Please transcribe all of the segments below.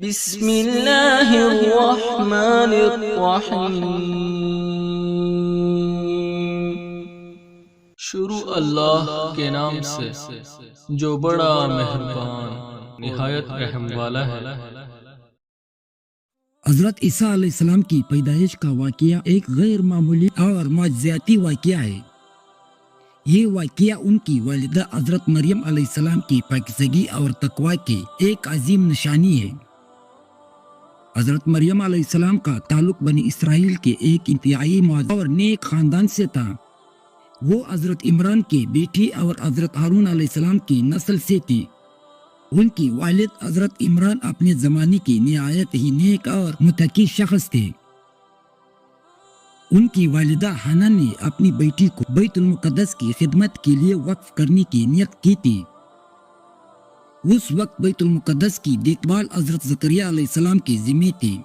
بسم اللہ الرحمن الرحیم۔ شروع اللہ کے نام سے جو بڑا مہربان نہایت رحم والا ہے۔ حضرت عیسیٰ علیہ السلام کی پیدائش کا واقعہ ایک غیر معمولی اور معجزاتی واقعہ ہے۔ یہ واقعہ ان کی والدہ حضرت مریم علیہ السلام کی پاکیزگی اور تقوی کی ایک عظیم نشانی ہے۔ حضرت مریم علیہ السلام کا تعلق بنی اسرائیل کے ایک انتہائی معزز اور نیک خاندان سے تھا۔ وہ حضرت عمران کی بیٹی اور حضرت ہارون علیہ السلام کی نسل سے تھی۔ ان کی والد حضرت عمران اپنے زمانے کی نہایت ہی نیک اور متقی شخص تھے۔ ان کی والدہ حنا نے اپنی بیٹی کو بیت المقدس کی خدمت کے لیے وقف کرنے کی نیت کی تھی۔ اس وقت بیت المقدس کی دیکھ بھال حضرت زکریا علیہ السلام کی ذمہ تھی،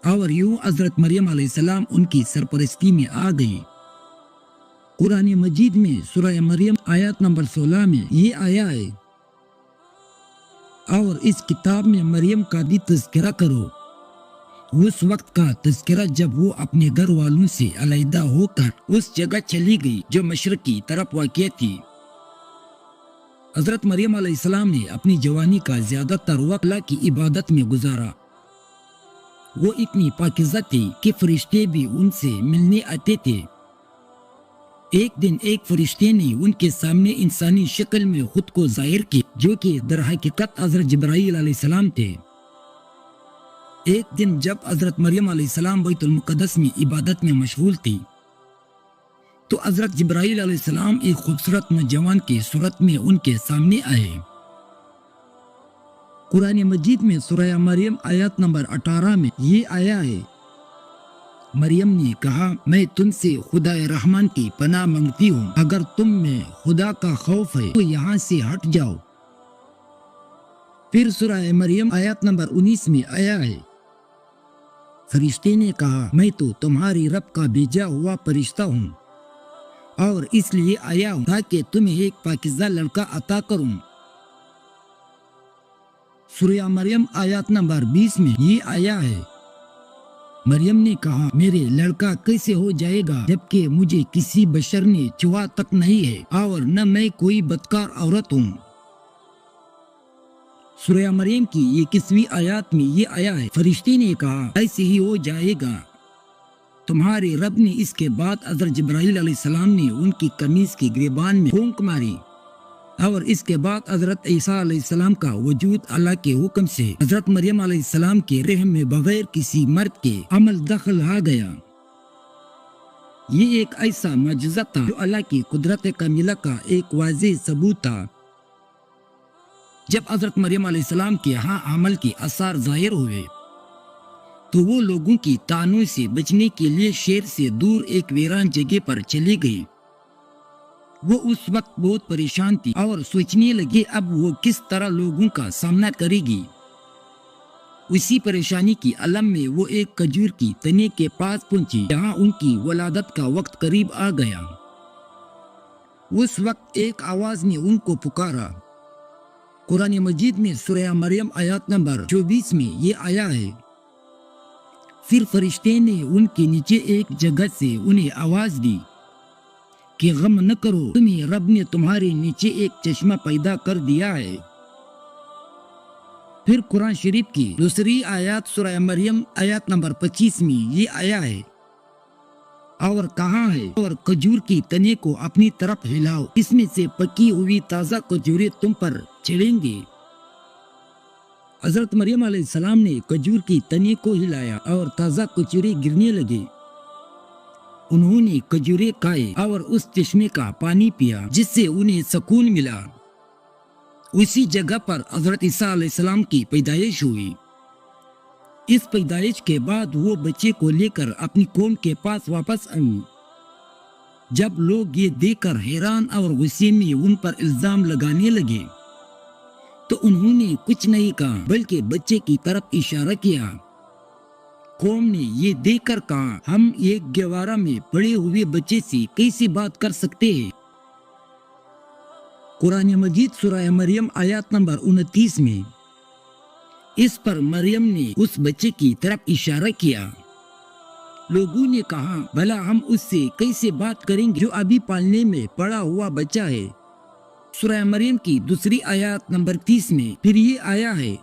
اور یوں حضرت مریم علیہ السلام ان کی سرپرستی میں آ گئی۔ قرآن مجید میں سورہ مریم آیت نمبر 16 میں یہ آیا ہے، اور اس کتاب میں مریم کا بھی تذکرہ کرو۔ اس وقت کا تذکرہ جب وہ اپنے گھر والوں سے علیحدہ ہو کر اس جگہ چلی گئی جو مشرق کی طرف واقع تھی۔ حضرت مریم علیہ السلام نے اپنی جوانی کا زیادہ تر وقت اللہ کی عبادت میں گزارا۔ وہ اتنی پاکیزہ تھی کہ فرشتے بھی ان سے ملنے آتے تھے۔ ایک دن ایک فرشتے نے ان کے سامنے انسانی شکل میں خود کو ظاہر کی، جو کہ در حقیقت حضرت جبرائیل علیہ السلام تھے۔ ایک دن جب حضرت مریم علیہ السلام بیت المقدس میں عبادت میں مشغول تھی، تو حضرت جبرائیل علیہ السلام ایک خوبصورت نوجوان کی صورت میں ان کے سامنے آئے۔ قرآن مجید میں سورہ مریم آیت نمبر 18 میں یہ آیا ہے، مریم نے کہا، میں تم سے خدا رحمان کی پناہ مانگتی ہوں، اگر تم میں خدا کا خوف ہے تو یہاں سے ہٹ جاؤ۔ پھر سورہ مریم آیت نمبر 19 میں آیا ہے، فرشتے نے کہا، میں تو تمہاری رب کا بھیجا ہوا فرشتہ ہوں، اور اس لیے آیا ہوں تاکہ تمہیں ایک پاکیزہ لڑکا عطا کروں۔ سورہ مریم آیت نمبر 20 میں یہ آیا ہے، مریم نے کہا، میرے لڑکا کیسے ہو جائے گا جبکہ مجھے کسی بشر نے چھوا تک نہیں ہے، اور نہ میں کوئی بدکار عورت ہوں۔ سورہ مریم کی 21ویں آیات میں یہ آیا ہے، فرشتے نے کہا، ایسے ہی ہو جائے گا۔ تمہارے رب نے اس کے بعد حضرت جبرائیل علیہ السلام نے ان کی قمیص کی گریبان میں پھونک ماری، اور اس کے بعد حضرت عیسیٰ علیہ السلام کا وجود اللہ کے حکم سے حضرت مریم علیہ السلام کے رحم میں بغیر کسی مرد کے عمل دخل آ گیا۔ یہ ایک ایسا معجزہ تھا جو اللہ کی قدرت کاملہ کا ایک واضح ثبوت تھا۔ جب حضرت مریم علیہ السلام کے ہاں عمل کے آثار ظاہر ہوئے تو وہ لوگوں کی طعنوں سے بچنے کے لیے شہر سے دور ایک ویران جگہ پر چلی گئی۔ وہ اس وقت بہت پریشان تھی اور سوچنے لگی اب وہ کس طرح لوگوں کا سامنا کرے گی۔ اسی پریشانی کی علم میں وہ ایک کھجور کی تنے کے پاس پہنچی جہاں ان کی ولادت کا وقت قریب آ گیا۔ اس وقت ایک آواز نے ان کو پکارا۔ قرآن مجید میں سورہ مریم آیات نمبر 24 میں یہ آیا ہے، پھر فرشتے نے ان کے نیچے ایک جگہ سے انہیں آواز دی کہ غم نہ کرو، تمہیں رب نے تمہارے نیچے ایک چشمہ پیدا کر دیا ہے۔ پھر قرآن شریف کی دوسری آیات سورہ مریم آیات نمبر 25 میں یہ آیا ہے، اور کہاں ہے، اور کھجور کی تنے کو اپنی طرف ہلاؤ، اس میں سے پکی ہوئی تازہ کھجوریں تم پر چڑھیں گے۔ حضرت مریم علیہ السلام نے کھجور کی تنے کو ہلایا اور تازہ کھجوریں گرنے لگے۔ انہوں نے کھجوریں کھائے اور اس چشمے کا پانی پیا جس سے انہیں سکون ملا۔ اسی جگہ پر حضرت عیسیٰ علیہ السلام کی پیدائش ہوئی۔ اس پیدائش کے بعد وہ بچے کو لے کر اپنی قوم کے پاس واپس آئی۔ جب لوگ یہ دیکھ کر حیران اور غصے میں ان پر الزام لگانے لگے تو انہوں نے کچھ نہیں کہا بلکہ بچے کی طرف اشارہ کیا۔ قوم نے یہ دیکھ کر کہا، ہم ایک گہوارہ میں پڑے ہوئے بچے سے کیسے بات کر سکتے ہیں؟ قرآن مجید سورہ مریم آیات نمبر 29 میں اس پر مریم نے اس بچے کی طرف اشارہ کیا۔ لوگوں نے کہا بھلا ہم اس سے کیسے بات کریں گے جو ابھی پالنے میں پڑا ہوا بچہ ہے۔ سورہ مریم کی دوسری آیات نمبر 30 میں پھر یہ آیا ہے،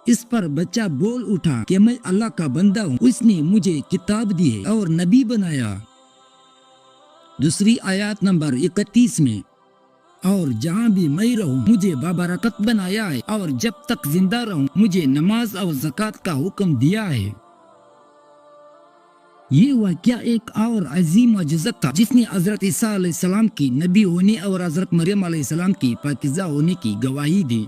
اس پر بچہ بول اٹھا کہ میں اللہ کا بندہ ہوں، اس نے مجھے کتاب دی ہے اور نبی بنایا۔ دوسری آیات نمبر 31 میں، اور جہاں بھی میں رہوں مجھے بابرکت بنایا ہے، اور جب تک زندہ رہوں مجھے نماز اور زکوٰۃ کا حکم دیا ہے۔ یہ واقعہ ایک اور عظیم معجزہ تھا جس نے حضرت عیسیٰ علیہ السلام کی نبی ہونے اور حضرت مریم علیہ السلام کی پاکیزہ ہونے کی گواہی دی۔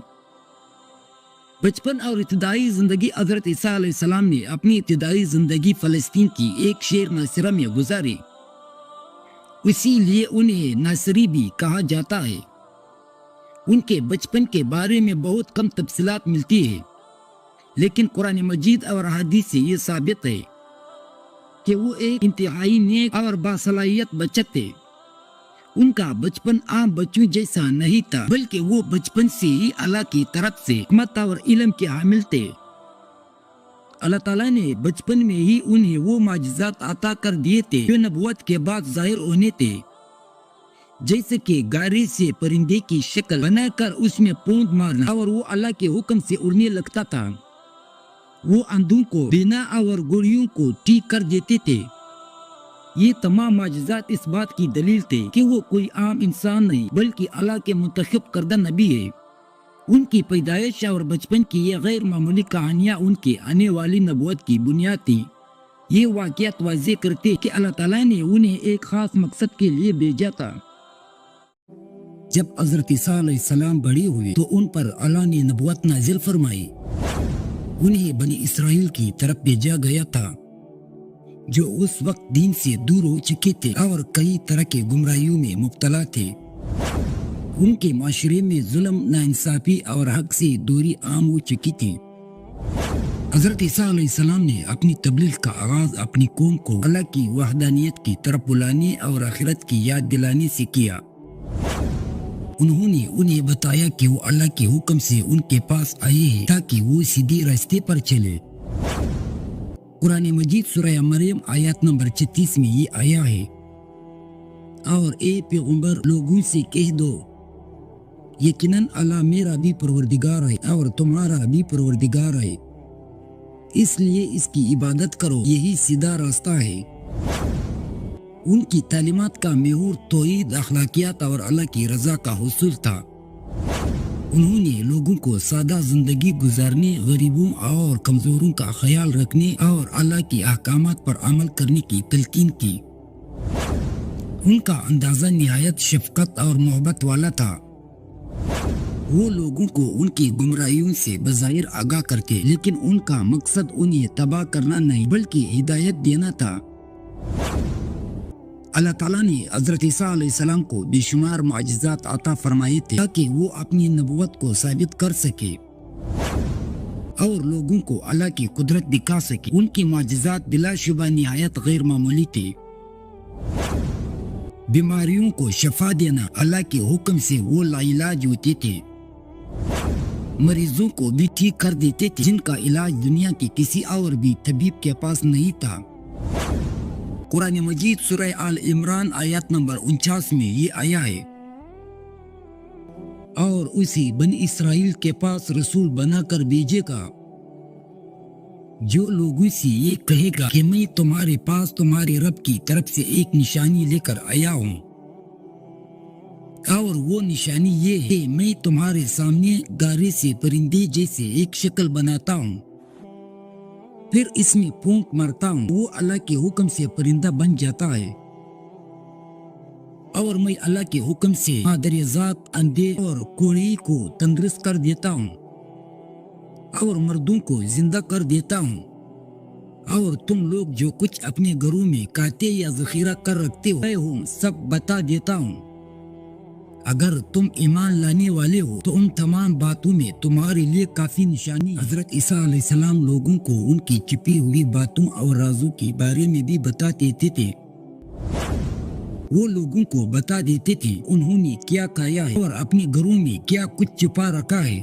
بچپن اور ابتدائی زندگی حضرت عیسیٰ علیہ السلام نے اپنی ابتدائی زندگی فلسطین کی ایک شہر ناصرہ میں گزاری، اسی لیے انہیں ناصری بھی کہا جاتا ہے۔ ان کے بچپن کے بارے میں بہت کم تفصیلات ملتی ہے، لیکن قرآن مجید اور احادیث سے یہ ثابت ہے کہ وہ ایک انتہائی نیک اور باصلاحیت بچہ تھے۔ ان کا بچپن عام بچوں جیسا نہیں تھا، بلکہ وہ بچپن سے ہی اللہ کی طرف سے حکمت اور علم کے حامل تھے۔ اللہ تعالیٰ نے بچپن میں ہی انہیں وہ معجزات عطا کر دیے تھے جو نبوت کے بعد ظاہر ہونے تھے، جیسے کہ گارے سے پرندے کی شکل بنا کر اس میں پوند مارنا، اور وہ اللہ کے حکم سے اڑنے لگتا تھا۔ وہ اندھوں کو بینا اور گوڑیوں کو ٹھیک کر دیتے تھے۔ یہ تمام معجزات اس بات کی دلیل تھے کہ وہ کوئی عام انسان نہیں بلکہ اللہ کے منتخب کردہ نبی ہے۔ ان کی پیدائش اور بچپن کی یہ غیر معمولی کہانیاں ان کے آنے والی نبوت کی بنیاد تھی۔ یہ واقعات واضح کرتے کہ اللہ تعالیٰ نے انہیں ایک خاص مقصد کے لیے بھیجا تھا۔ جب حضرت عیسیٰ علیہ السلام بڑے ہوئے تو ان پر اللہ نے نبوت نازل فرمائی۔ انہیں بنی اسرائیل کی طرف بھیجا گیا تھا جو اس وقت دین سے دور ہو چکے تھے اور کئی طرح کے گمراہیوں میں مبتلا تھے۔ ان کے معاشرے میں ظلم، ناانصافی اور حق سے دوری عام ہو چکی تھی۔ حضرت عیسیٰ علیہ السلام نے اپنی تبلیغ کا آغاز اپنی قوم کو اللہ کی وحدانیت کی طرف بلانے اور آخرت کی یاد دلانے سے کیا۔ انہوں نے انہیں بتایا کہ وہ اللہ کے حکم سے ان کے پاس آئے ہیں تاکہ وہ سیدھے راستے پر چلے۔ قرآن مجید سورہ مریم آیات نمبر 36 میں یہ آیا ہے، اور اے پیغمبر لوگوں سے کہہ دو یقیناً اللہ میرا بھی پروردگار ہے اور تمہارا بھی پروردگار ہے، اس لیے اس کی عبادت کرو، یہی سیدھا راستہ ہے۔ ان کی تعلیمات کا محور توحید، اخلاقیات اور اللہ کی رضا کا حصول تھا۔ انہوں نے لوگوں کو سادہ زندگی گزارنے، غریبوں اور کمزوروں کا خیال رکھنے اور اللہ کے احکامات پر عمل کرنے کی تلقین کی۔ ان کا اندازہ نہایت شفقت اور محبت والا تھا۔ وہ لوگوں کو ان کی گمراہیوں سے بظاہر آگاہ کرتے، لیکن ان کا مقصد انہیں تباہ کرنا نہیں بلکہ ہدایت دینا تھا۔ اللہ تعالیٰ نے حضرت عیسیٰ علیہ السلام کو بے شمار معجزات عطا فرمائے تھے تاکہ وہ اپنی نبوت کو ثابت کر سکے اور لوگوں کو اللہ کی قدرت دکھا سکے۔ ان کی معجزات بلا شبہ نہایت غیر معمولی تھی۔ بیماریوں کو شفا دینا اللہ کے حکم سے وہ لاعلاج ہوتے تھے۔ مریضوں کو بھی ٹھیک کر دیتے تھے جن کا علاج دنیا کے کسی اور بھی طبیب کے پاس نہیں تھا۔ قرآن مجید سورہ آل عمران آیات نمبر 49 میں یہ آیا ہے، اور اسے بنی اسرائیل کے پاس رسول بنا کر بھیجے گا جو لوگوں سے یہ کہے گا کہ میں تمہارے پاس تمہارے رب کی طرف سے ایک نشانی لے کر آیا ہوں، اور وہ نشانی یہ ہے میں تمہارے سامنے گارے سے پرندے جیسے ایک شکل بناتا ہوں، پھر اس میں پھونک مارتا ہوں، وہ اللہ کے حکم سے پرندہ بن جاتا ہے، اور میں اللہ کے حکم سے مادر ذات اندھے اور کوڑی کو تندرست کر دیتا ہوں اور مردوں کو زندہ کر دیتا ہوں، اور تم لوگ جو کچھ اپنے گھروں میں کاتے یا ذخیرہ کر رکھتے ہو سب بتا دیتا ہوں۔ اگر تم ایمان لانے والے ہو تو ان تمام باتوں میں تمہارے لیے کافی نشانی۔ حضرت عیسیٰ علیہ السلام لوگوں کو ان کی چھپی ہوئی باتوں اور رازوں کے بارے میں بھی بتا دیتے تھے۔ وہ لوگوں کو بتا دیتے تھے انہوں نے کیا کھایا ہے اور اپنے گھروں میں کیا کچھ چھپا رکھا ہے،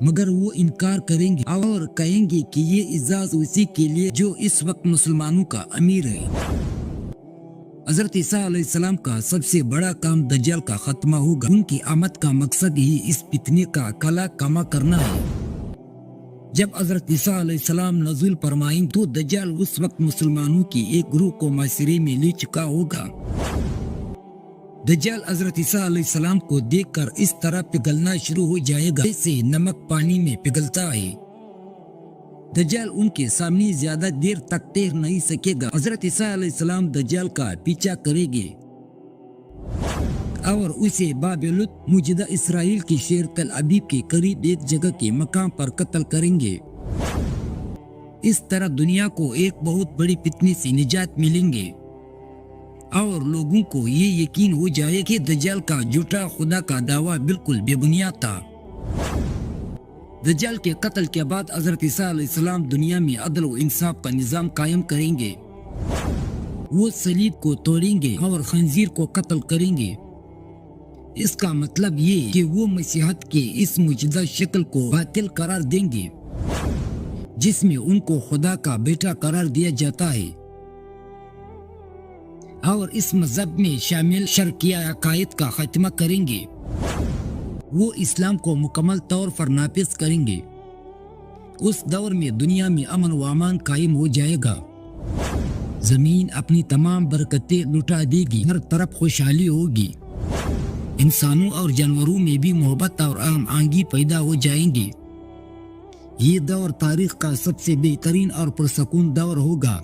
مگر وہ انکار کریں گے اور کہیں گے کہ یہ اعزاز اسی کے لیے جو اس وقت مسلمانوں کا امیر ہے۔ حضرت عیسیٰ علیہ السلام کا سب سے بڑا کام دجال کا خاتمہ ہوگا۔ ان کی آمد کا مقصد ہی اس فتنے کا کلا کما کرنا ہے۔ جب حضرت عیسیٰ علیہ السلام نزول فرمائیں تو دجال اس وقت مسلمانوں کی ایک گروہ کو معاشرے میں لے چکا ہوگا۔ دجال حضرت عیسیٰ علیہ السلام کو دیکھ کر اس طرح پگھلنا شروع ہو جائے گا جیسے نمک پانی میں پگھلتا ہے۔ دجال ان کے سامنے زیادہ دیر تک ٹھہر نہیں سکے گا۔ حضرت عیسیٰ علیہ السلام دجال کا پیچھا کریں گے اور اسے بابلوت موجودہ اسرائیل کی شہر تل ابیب کے قریب ایک جگہ کے مقام پر قتل کریں گے۔ اس طرح دنیا کو ایک بہت بڑی فتنے سے نجات ملیں گے اور لوگوں کو یہ یقین ہو جائے کہ دجال کا جھوٹا خدا کا دعویٰ بالکل بے بنیاد تھا۔ دجال کے قتل کے بعد حضرت عیسیٰ علیہ السلام دنیا میں عدل و انصاف کا نظام قائم کریں گے۔ وہ صلیب کو توڑیں گے اور خنزیر کو قتل کریں گے۔ اس کا مطلب یہ کہ وہ مسیحیت کے اس موجودہ شکل کو باطل قرار دیں گے جس میں ان کو خدا کا بیٹا قرار دیا جاتا ہے، اور اس مذہب میں شامل شرکیہ عقائد کا خاتمہ کریں گے۔ وہ اسلام کو مکمل طور پر نافذ کریں گے۔ اس دور میں دنیا میں امن و امان قائم ہو جائے گا۔ زمین اپنی تمام برکتیں لٹا دے گی، ہر طرف خوشحالی ہوگی۔ انسانوں اور جانوروں میں بھی محبت اور ہم آہنگی پیدا ہو جائیں گی۔ یہ دور تاریخ کا سب سے بہترین اور پرسکون دور ہوگا،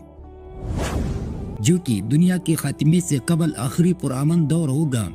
جو کہ دنیا کے خاتمے سے قبل آخری پرامن دور ہوگا۔